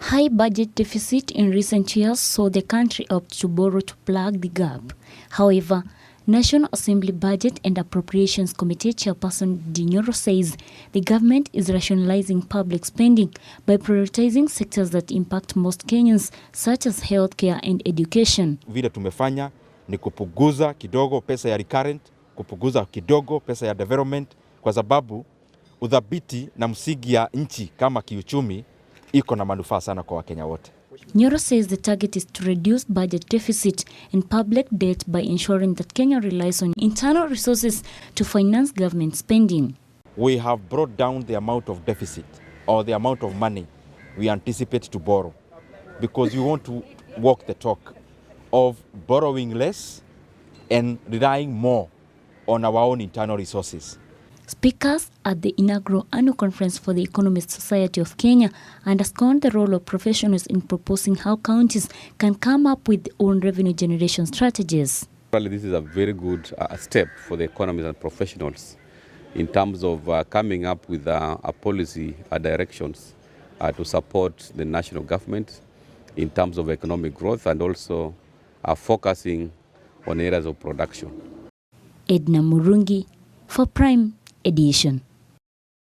High budget deficit in recent years saw the country opt to borrow to plug the gap. However, National Assembly Budget and Appropriations Committee Chairperson Nyoro says the government is rationalizing public spending by prioritizing sectors that impact most Kenyans, such as healthcare and education. Vile tumefanya ni kupunguza kidogo pesa ya recurrent, kupunguza kidogo pesa ya development, kwa sababu udhabiti na msingi ya nchi kama kiuchumi iko na manufaa sana kwa Wakenya wote. Nyoro says the target is to reduce budget deficit and public debt by ensuring that Kenya relies on internal resources to finance government spending. We have brought down the amount of deficit or the amount of money we anticipate to borrow, because we want to walk the talk of borrowing less and relying more on our own internal resources. Speakers at the inaugural annual conference for the Economist Society of Kenya underscored the role of professionals in proposing how counties can come up with their own revenue generation strategies. This is a very good step for the economists and professionals in terms of coming up with a policy directions to support the national government in terms of economic growth and also focusing on areas of production. Edna Murungi for Prime Edition.